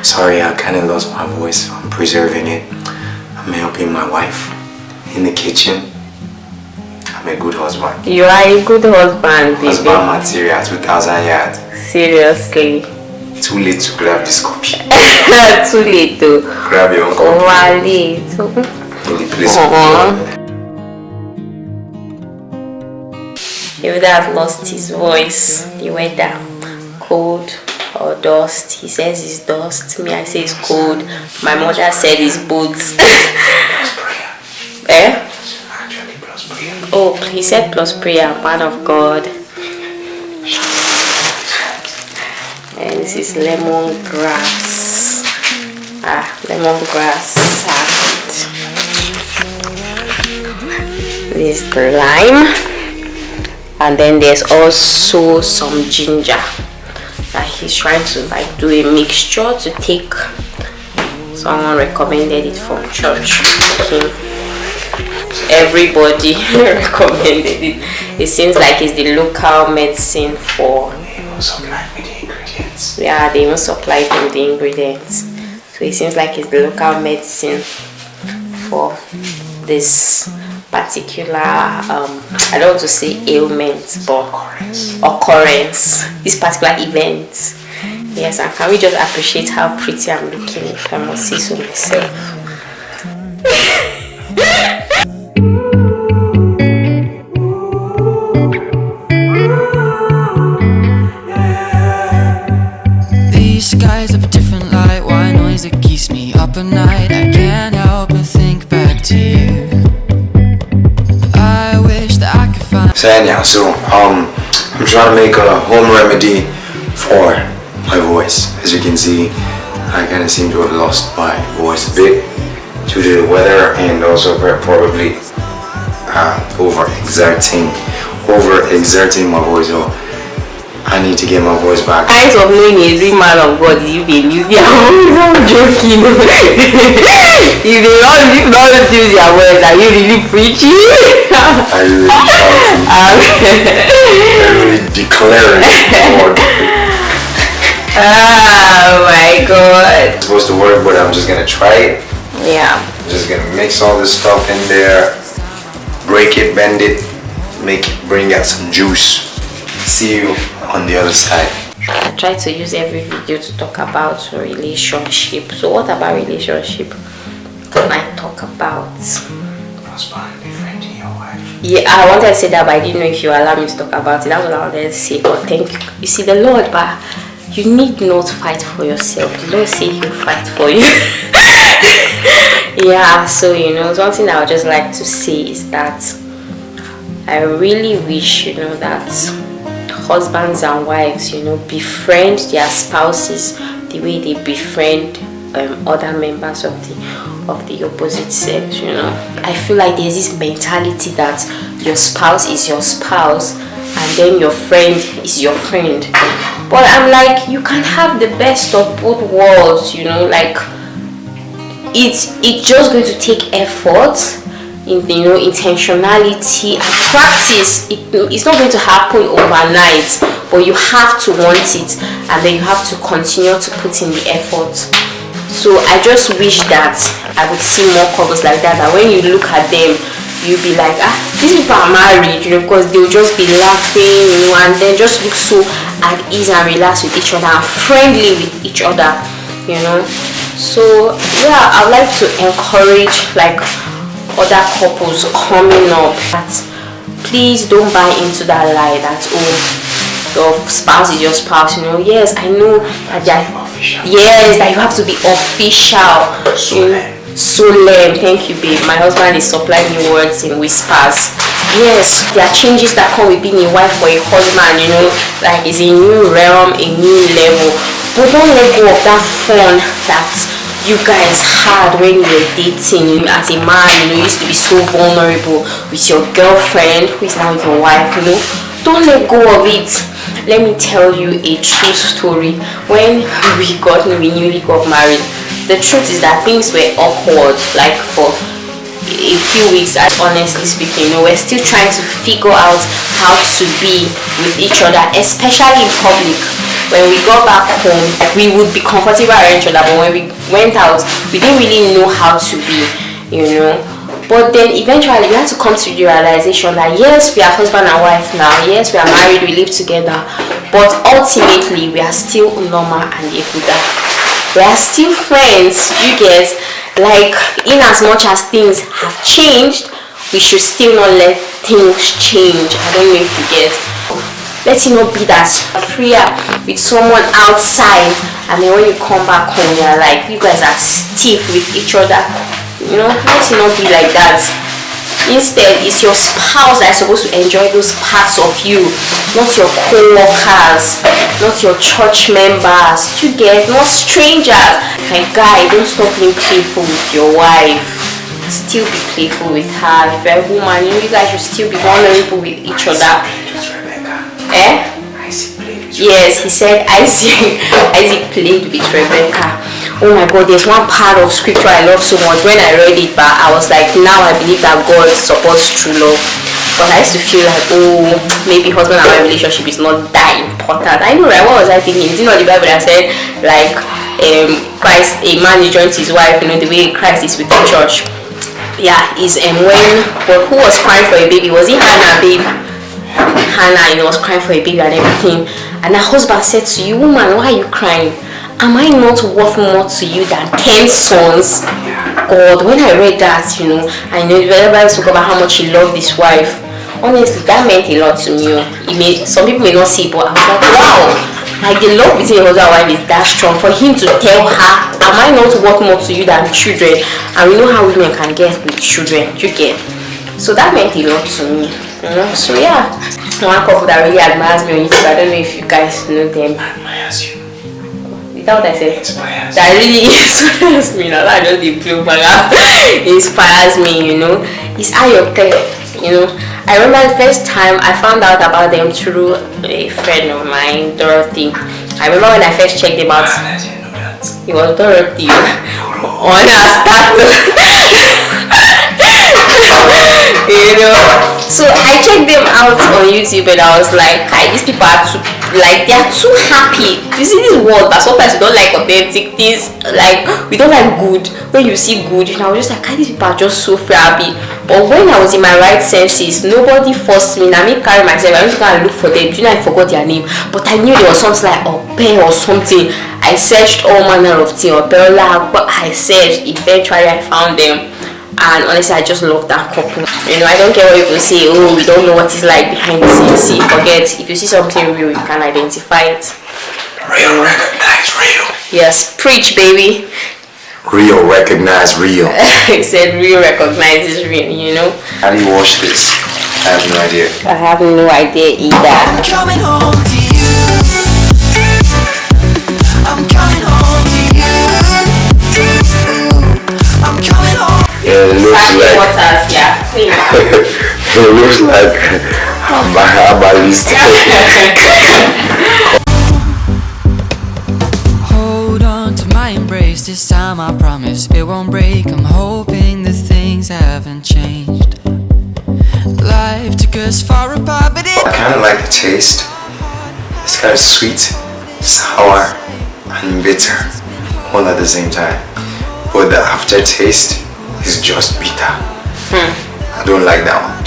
Sorry, I kind of lost my voice. I'm preserving it. I'm helping my wife in the kitchen. I'm a good husband. You are a good husband, baby. Husband material, 2,000 yards. Seriously. Too late to grab this copy. Too late to grab your own copy. Late. In the place If that lost his voice, the weather, cold or dust. He says it's dust. Me, I say it's cold. My mother said it's boots. Eh? Actually, plus prayer. Oh, he said plus prayer, man of God. And this is lemongrass. Lemongrass. This is lime. And then there's also some ginger that he's trying to do a mixture to take. Someone recommended it from church. Everybody recommended it. It seems like it's the local medicine for. They even supply with the ingredients. Yeah, they even supply them the ingredients. So it seems like it's the local medicine for this particular I don't want to say ailment, but occurrence, this particular event. Yes, and can we just appreciate how pretty I'm looking, if I must say so myself. These skies have a different light, white noise that keeps me up at night. I can't help but think back to you. So anyhow, I'm trying to make a home remedy for my voice. As you can see, I kind of seem to have lost my voice a bit due to the weather and also probably overexerting my voice. So I need to get my voice back. Eyes of knowing a real man of God, you believe me. I'm joking. If they not use your words, are you really preaching? I really declare it. Oh my God. It's supposed to work, but I'm just gonna try it. Yeah. I'm just gonna mix all this stuff in there, break it, bend it, bring out some juice. See you on the other side. I try to use every video to talk about relationship. So what about relationship can I talk about? Husband, befriending your wife. Yeah, I wanted to say that, but I didn't know if you allow me to talk about it. That's what I wanted to say. But thank you. You see, the Lord, but you need not fight for yourself. The Lord say He'll fight for you. Yeah, so something I would just like to say is that I really wish that husbands and wives befriend their spouses the way they befriend other members of the opposite sex. I feel like there's this mentality that your spouse is your spouse and then your friend is your friend, but I'm like, you can have the best of both worlds. Like it's just going to take effort, intentionality and practice. It's not going to happen overnight, but you have to want it, and then you have to continue to put in the effort. So I just wish that I would see more couples like that when you look at them, you'll be like, these people are married, because they'll just be laughing, and then just look so at ease and relaxed with each other and friendly with each other, So yeah, I'd like to encourage other couples coming up that please don't buy into that lie that your spouse is your spouse. Yes, I know that that you have to be official. Solemn. Thank you, babe. My husband is supplying me words in whispers. Yes, there are changes that come with being a wife or a husband. Like it's a new realm, a new level. But don't let go of that fun that you guys had when you were dating. As a man, you used to be so vulnerable with your girlfriend, who is now your wife. Don't let go of it. Let me tell you a true story. When we newly got married, the truth is that things were awkward, for a few weeks. Honestly speaking, we're still trying to figure out how to be with each other, especially in public. when we got back home, we would be comfortable around each other, but when we went out, we didn't really know how to be, But then eventually we had to come to the realization that yes, we are husband and wife now, yes, we are married, we live together, but ultimately we are still normal and Yehuda. We are still friends, you get, like, in as much as things have changed, we should still not let things change. I don't know if you get. Let it not be that freer with someone outside, and then when you come back home, you're like, you guys are stiff with each other. Let it not be like that. Instead, it's your spouse that is supposed to enjoy those parts of you, not your co-workers, not your church members, you get, not strangers. My guy, don't stop being playful with your wife. Still be playful with her. If you're a woman, you guys should still be vulnerable with each other. Yes, he said Isaac played with Rebecca. Oh my God, there's one part of scripture I love so much. When I read it, but I was like, now I believe that God supports true love. But I used to feel like, maybe husband and wife relationship is not that important. I know, right? What was I thinking? Is it not the Bible that said, like, Christ, a man is joined to his wife, the way Christ is with the church? Yeah, is who was crying for a baby? Was it Hannah, babe? Hannah, was crying for a baby and everything. And her husband said to you, woman, why are you crying? Am I not worth more to you than 10 sons? God, when I read that, the Bible spoke about how much he loved his wife. Honestly, that meant a lot to me. Some people may not see it, but I was like, wow, like the love between husband and wife is that strong. For him to tell her, am I not worth more to you than children? And we know how women can get with children, you get. So that meant a lot to me. So yeah, one couple that really admires me on YouTube. I don't know if you guys know them. Admires you. Is that what I said? Inspires. That really inspires me. Now that just the blue inspires me. It's Ayoke. I remember the first time I found out about them through a friend of mine, Dorothy. I remember when I first checked them out. It was Dorothy on her status. So I checked them out on YouTube and I was like, these people are too, they are too happy. You see this world, but sometimes we don't like authentic things, like we don't like good. When you see good, I was just like, these people are just so happy. But when I was in my right senses, nobody forced me. Now me carry myself, I was going to look for them. I forgot their name, but I knew there was something like Ope or something. I searched all manner of things, but I searched. Eventually I found them. And honestly, I just love that couple. I don't care what people say, we don't know what it's like behind the scenes. See, forget. If you see something real, you can identify it. Real, recognize real. Yes, preach, baby. Real, recognize real. I said real recognizes real, How do you wash this? I have no idea. I have no idea either. I'm coming home to you. I'm coming home to you. I'm coming home. Yeah, it looks like. Waters, yeah. It looks like I'm least. Hold on to my embrace. This time I promise it won't break. I'm hoping that things haven't changed. Life took us far apart, but I kind of like the taste. It's kind of sweet, sour, and bitter all at the same time. But the aftertaste is just bitter. I don't like that one.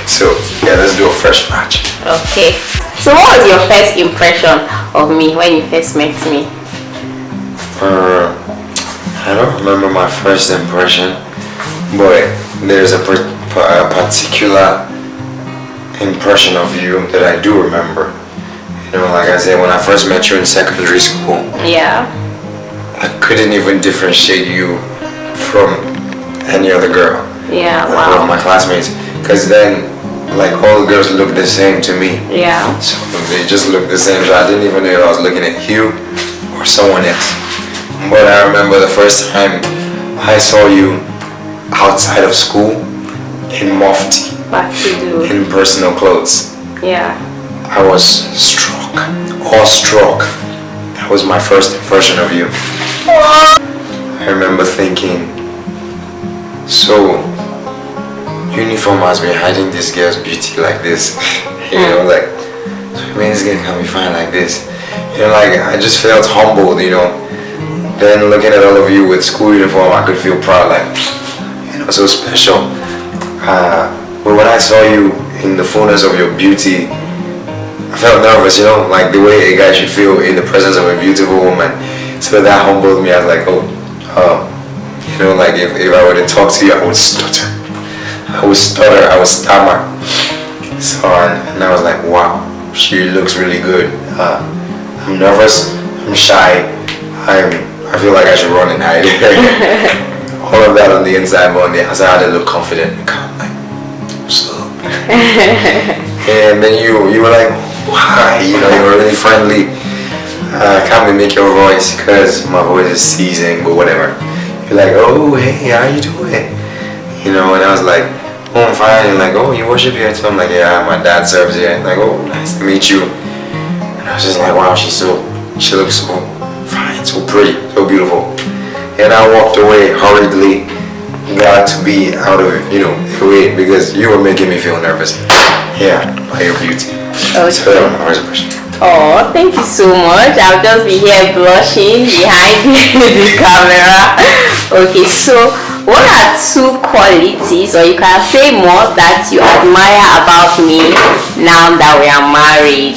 So yeah, let's do a fresh batch. Okay. So what was your first impression of me when you first met me? I don't remember my first impression, but there's a particular impression of you that I do remember. Like I said, when I first met you in secondary school, Yeah. I couldn't even differentiate you from any other girl. Yeah, One of wow. my classmates, because then all the girls looked the same to me. Yeah. So they just looked the same, so I didn't even know if I was looking at you or someone else. But I remember the first time I saw you outside of school in mufti, What to do? in personal clothes. Yeah. I was awestruck. That was my first impression of you. I remember thinking, so uniform has been hiding this girl's beauty like this. So I mean, this guy can be fine like this. Like I just felt humbled, Then looking at all of you with school uniform, I could feel proud, like, so special. But when I saw you in the fullness of your beauty, I felt nervous, like the way a guy should feel in the presence of a beautiful woman. So that humbled me. I was like, like if I were to talk to you, I would stutter. I would stammer. So, and I was like, wow, she looks really good. I'm nervous, I'm shy, I feel like I should run and hide. All of that on the inside, but on the outside I had to look confident and calm, like, what's up? And then you were like, why? You were really friendly. I can't make your voice because my voice is seizing, but whatever. You're like, oh, hey, how you doing? And I was like, oh, I'm fine. And like, oh, you worship here too? I'm like, yeah, my dad serves here. Like, oh, nice to meet you. And I was just like, wow, she looks so fine, so pretty, so beautiful. And I walked away hurriedly, glad to be out of it, the way, because you were making me feel nervous. Yeah, by your beauty. Okay. So that was my first question. Oh, thank you so much. I'll just be here blushing behind the camera. Okay, so what are 2 qualities, or you can say more, that you admire about me now that we are married?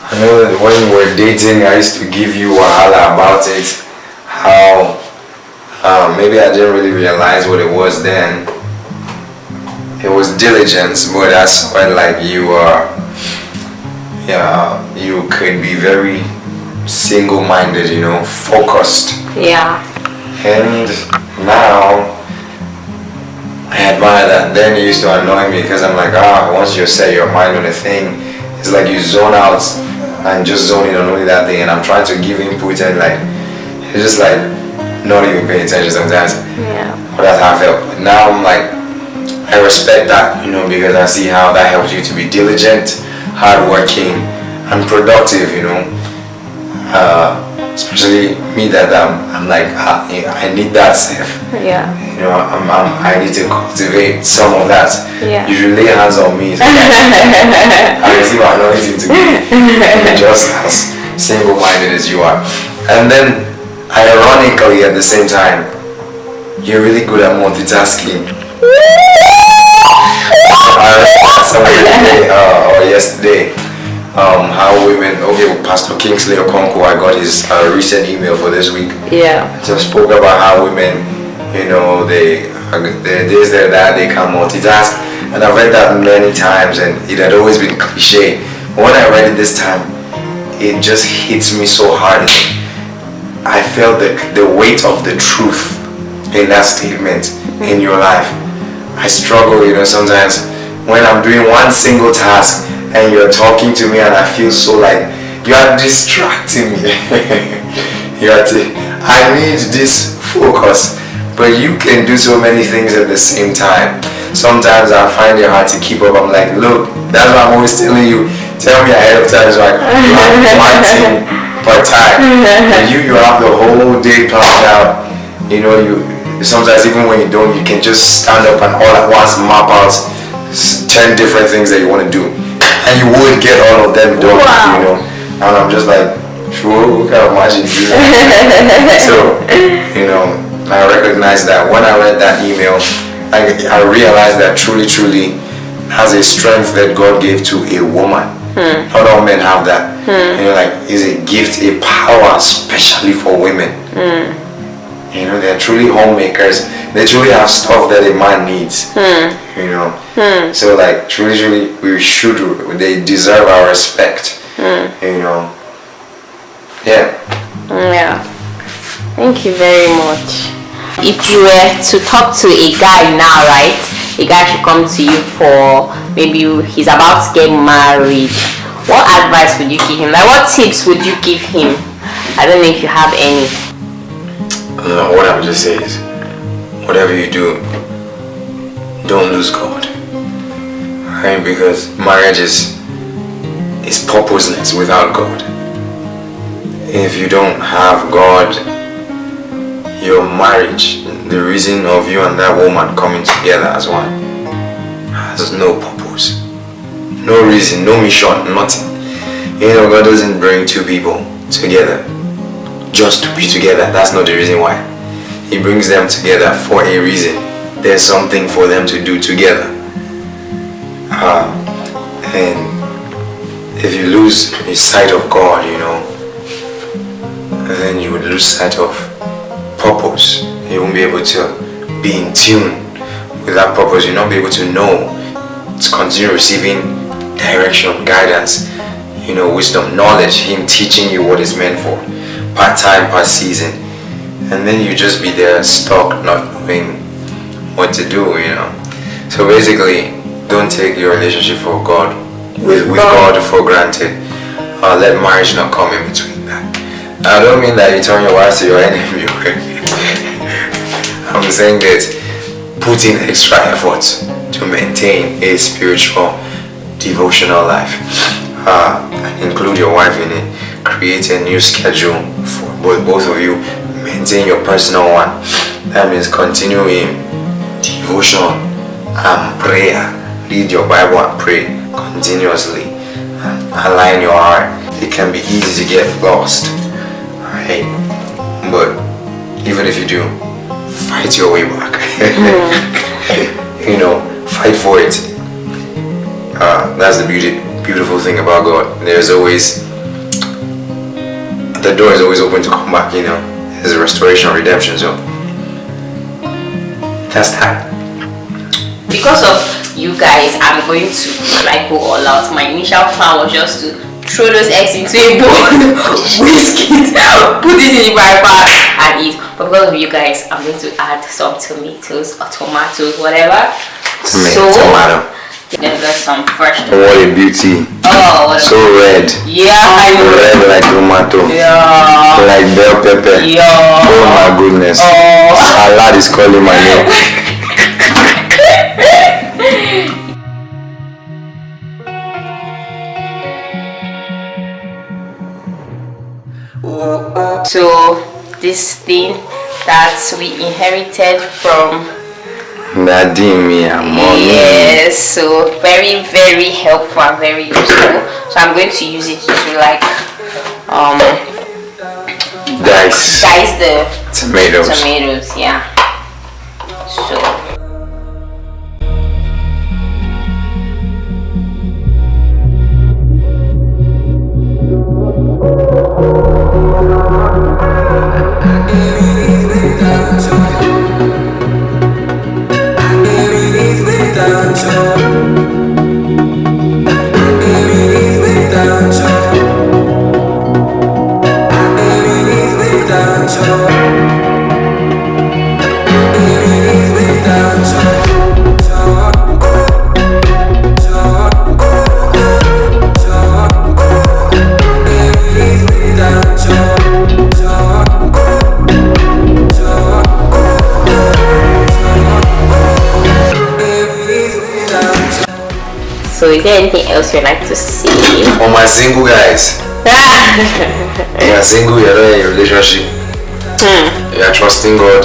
I know that when we were dating, I used to give you wahala about it. How maybe I didn't really realize what it was then. It was diligence, but that's when like you could be very single-minded, focused. Yeah. And now I admire that. Then it used to annoy me because I'm like, once you set your mind on a thing, it's like you zone out and just zone in on only that thing, and I'm trying to give input and like it's just like not even paying attention sometimes. Yeah. But that's how I felt. But now I'm like, I respect that, because I see how that helps you to be diligent, hardworking, and productive, especially me that I'm like, I need that stuff. Yeah. I need to cultivate some of that. Yeah. You should lay hands on me. So I receive anointing to be just as single-minded as you are. And then, ironically, at the same time, you're really good at multitasking. I read yesterday how women, Pastor Kingsley Okonkwo, I got his recent email for this week. Yeah. So spoke about how women, this, that, they can multitask. And I've read that many times and it had always been cliche. But when I read it this time, it just hits me so hard. I felt the weight of the truth in that statement in your life. I struggle, sometimes when I'm doing one single task and you're talking to me and I feel so like you are distracting me. I need this focus, but you can do so many things at the same time. Sometimes I find it hard to keep up. I'm like, look, that's why I'm always telling you, tell me ahead of time so I can plan one thing per time. And you have the whole day planned out. Sometimes even when you don't, you can just stand up and all at once map out 10 different things that you want to do, and you would get all of them done. Wow. And I'm just like, sure, what kind of magic is that? So, I recognize that when I read that email, I realized that truly has a strength that God gave to a woman. Not all men have that. It's a gift, a power, especially for women. They're truly homemakers. They truly have stuff that a man needs. So like truly they deserve our respect. Yeah. Thank you very much. If you were to talk to a guy now, right? A guy should come to you for maybe he's about to get married. What advice would you give him? Like what tips would you give him? I don't know if you have any. What I would just say is, whatever you do, don't lose God. Right? Because marriage is purposeless without God. If you don't have God, your marriage, the reason of you and that woman coming together as one, has no purpose. no reason, no mission, nothing. God doesn't bring two people together just to be together. That's not the reason why. He brings them together for a reason. There's something for them to do together. And if you lose sight of God, then you would lose sight of purpose. You won't be able to be in tune with that purpose. You'll not be able to know, to continue receiving direction, guidance, wisdom, knowledge, Him teaching you what is meant for, part time, part season. And then you just be there stuck, not knowing what to do, So basically, don't take your relationship with God for granted. Let marriage not come in between that. I don't mean that you turn your wife to your enemy. I'm saying that put in extra effort to maintain a spiritual, devotional life. And include your wife in it. Create a new schedule for both of you. Maintain your personal one. That means continue in devotion and prayer. Read your Bible and pray continuously. Align your heart. It can be easy to get lost, right? But even if you do, fight your way back. Fight for it. That's the beautiful thing about God. The door is always open to come back. There's a restoration or redemption. So that's that. Because of you guys, I'm going to go all out. My initial plan was just to throw those eggs into a bowl, whisk it, put it in the fry pan and eat. But because of you guys, I'm going to add some tomatoes or tomatoes, whatever. Tomato. Then got some fresh tomatoes. What a beauty. Oh, so red. Yeah, I know. Red like tomato. Yeah. Like bell pepper. Yeah. Oh my goodness. Oh. Salad is calling my name. So this thing that we inherited from Daddy, me and mommy. Yes, so very, very helpful and very useful. So I'm going to use it to dice the tomatoes, yeah. So is there anything else you'd like to say? For my single guys, you're single, you're not in a relationship, you're trusting God,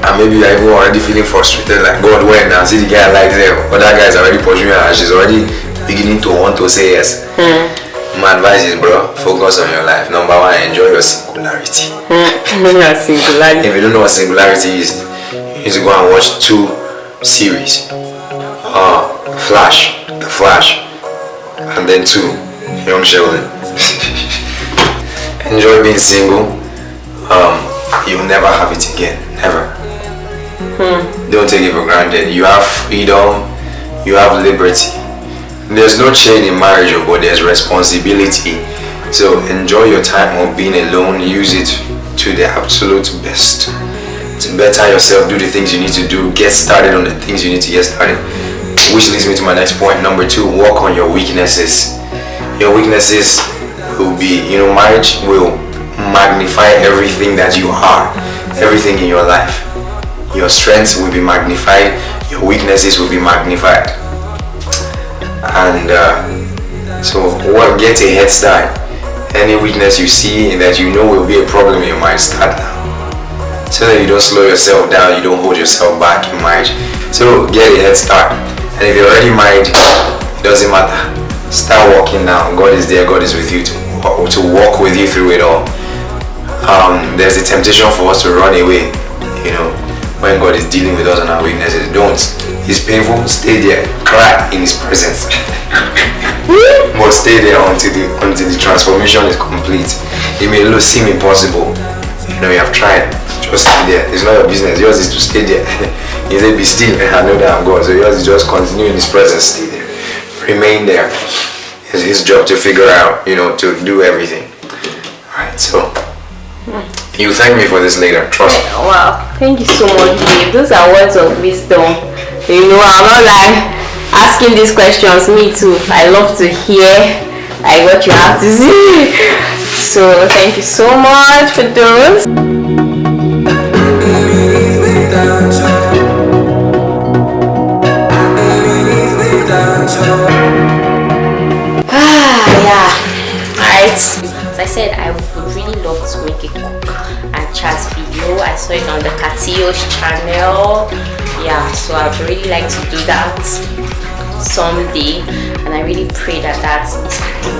and maybe you're even already feeling frustrated, like God, when now see the guy likes her, but that guy's already pursuing her and she's already beginning to want to say yes. My advice is, bro, focus on your life. Number one, enjoy your singularity. If you don't know what singularity is, you need to go and watch 2 series. The Flash, and then 2, Young Sheldon. Enjoy being single. You'll never have it again, never. Don't take it for granted. You have freedom, you have liberty. There's no chain in marriage, but there's responsibility. So enjoy your time of being alone. Use it to the absolute best. To better yourself, do the things you need to do, get started on the things you need to get started. Which leads me to my next point. Number 2, work on your weaknesses. Your weaknesses will be, marriage will magnify everything that you are, everything in your life. Your strengths will be magnified, your weaknesses will be magnified. And so get a head start. Any weakness you see that will be a problem in your mind, start now. So that you don't slow yourself down, you don't hold yourself back in marriage. So get a head start. And if you're already married, doesn't matter. Start walking now. God is there. God is with you to walk with you through it all. There's a temptation for us to run away, when God is dealing with us on our weaknesses. Don't. It's painful. Stay there. Cry in His presence. But stay there until the transformation is complete. It may seem impossible. You have tried. Just stay there. It's not your business. Yours is to stay there. He said, be still and I know that I'm God. So yours is just continue in His presence. Stay there. Remain there. It's His job to figure out, to do everything. Alright, so you thank me for this later. Trust me. Wow, thank you so much, babe. Those are words of wisdom. I'm not like asking these questions. Me too. I love to hear what you have to say. So thank you so much for those. Yeah. Alright. As I said, I would really love to make a cook and chat video. I saw it on the Katio's channel. Yeah, so I would really like to do that someday, and I really pray that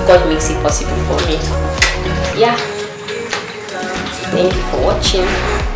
God makes it possible for me. Yeah. Thank you for watching.